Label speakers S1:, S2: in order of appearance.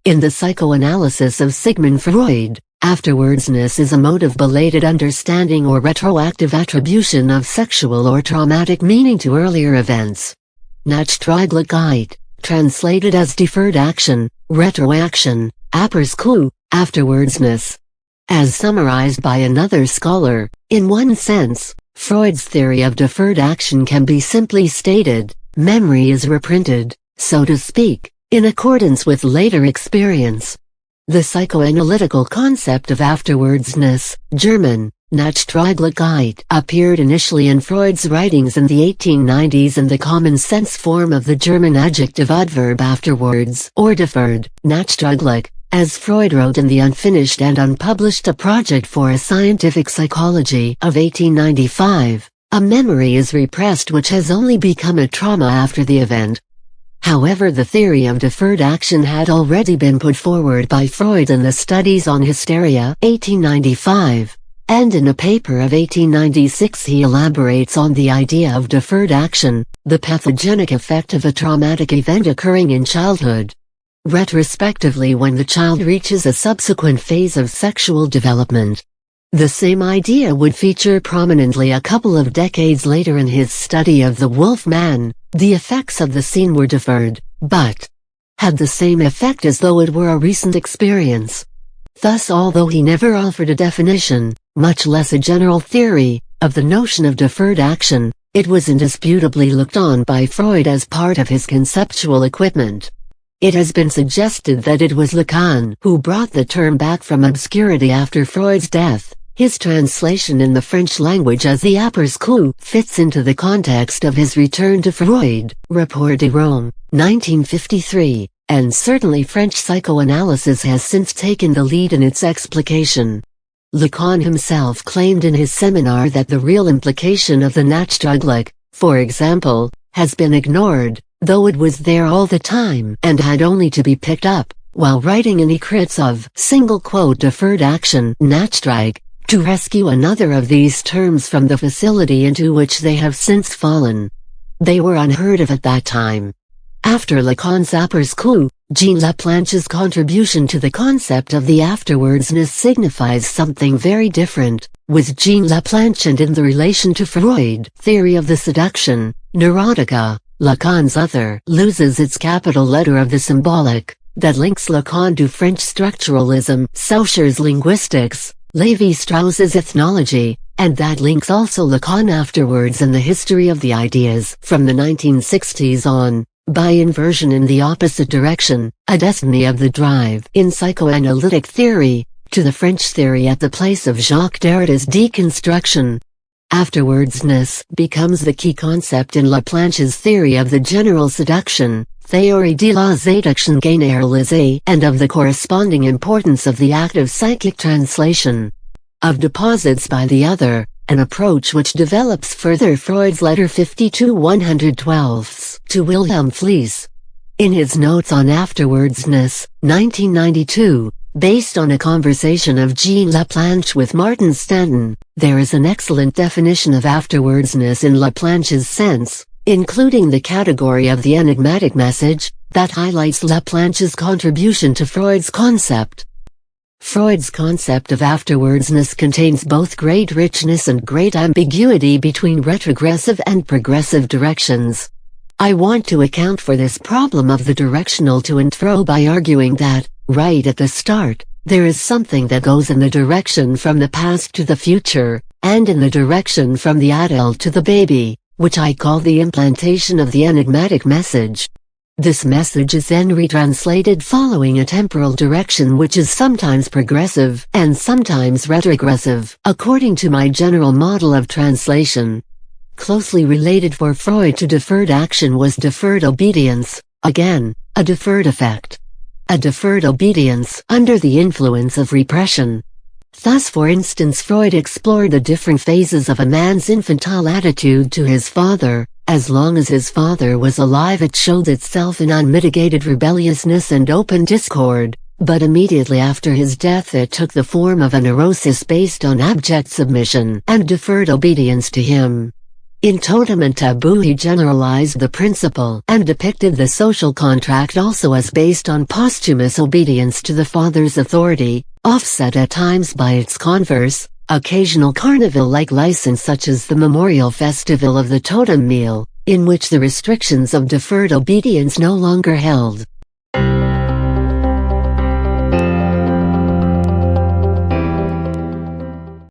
S1: In the psychoanalysis of Sigmund Freud, afterwardsness is a mode of belated understanding or retroactive attribution of sexual or traumatic meaning to earlier events. Nachträglichkeit, translated as deferred action, retroaction, afterwardsness. As summarized by another scholar, in one sense, Freud's theory of deferred action can be simply stated: memory is reprinted, so to speak, in accordance with later experience. The psychoanalytical concept of afterwardsness, German, Nachträglichkeit, appeared initially in Freud's writings in the 1890s in the common-sense form of the German adjective adverb afterwards, or deferred, nachträglich. As Freud wrote in the unfinished and unpublished A Project for a Scientific Psychology of 1895, a memory is repressed which has only become a trauma after the event. However, the theory of deferred action had already been put forward by Freud in the Studies on Hysteria, 1895, and in a paper of 1896 he elaborates on the idea of deferred action, the pathogenic effect of a traumatic event occurring in childhood. Retrospectively, when the child reaches a subsequent phase of sexual development. The same idea would feature prominently a couple of decades later in his study of the Wolf Man. The effects of the scene were deferred, but had the same effect as though it were a recent experience. Thus, although he never offered a definition, much less a general theory, of the notion of deferred action, it was indisputably looked on by Freud as part of his conceptual equipment. It has been suggested that it was Lacan who brought the term back from obscurity after Freud's death. His translation in the French language as the après-coup fits into the context of his return to Freud, Rapport de Rome, 1953, and certainly French psychoanalysis has since taken the lead in its explication. Lacan himself claimed in his seminar that the real implication of the nachträglich, for example, has been ignored, though it was there all the time and had only to be picked up, while writing any crits of "deferred action, nachträg," to rescue another of these terms from the facility into which they have since fallen. They were unheard of at that time. After Lacan's après-coup, Jean Laplanche's contribution to the concept of the afterwardsness signifies something very different. With Jean Laplanche and in the relation to Freud, theory of the seduction, neurotica, Lacan's other loses its capital letter of the symbolic, that links Lacan to French structuralism, Saussures linguistics, Lévi-Strauss's ethnology, and that links also Lacan afterwards in the history of the ideas from the 1960s on, by inversion in the opposite direction, a destiny of the drive in psychoanalytic theory, to the French theory at the place of Jacques Derrida's deconstruction. Afterwardsness becomes the key concept in Laplanche's theory of the general seduction, théorie de la séduction généralisée, and of the corresponding importance of the act of psychic translation of deposits by the other, an approach which develops further Freud's letter 52-112 to Wilhelm Fliess. In his Notes on Afterwardsness, 1992, based on a conversation of Jean Laplanche with Martin Stanton, there is an excellent definition of afterwardsness in Laplanche's sense, including the category of the enigmatic message, that highlights Laplanche's contribution to Freud's concept. Freud's concept of afterwardsness contains both great richness and great ambiguity between retrogressive and progressive directions. I want to account for this problem of the directional to and fro by arguing that, right at the start, there is something that goes in the direction from the past to the future, and in the direction from the adult to the baby, which I call the implantation of the enigmatic message. This message is then retranslated following a temporal direction which is sometimes progressive and sometimes retrogressive, according to my general model of translation. Closely related for Freud to deferred action was deferred obedience, again, a deferred effect. A deferred obedience under the influence of repression. Thus, for instance, Freud explored the different phases of a man's infantile attitude to his father. As long as his father was alive, it showed itself in unmitigated rebelliousness and open discord, but immediately after his death it took the form of a neurosis based on abject submission and deferred obedience to him. In Totem and Taboo he generalized the principle and depicted the social contract also as based on posthumous obedience to the father's authority, offset at times by its converse, occasional carnival-like license such as the memorial festival of the totem meal, in which the restrictions of deferred obedience no longer held.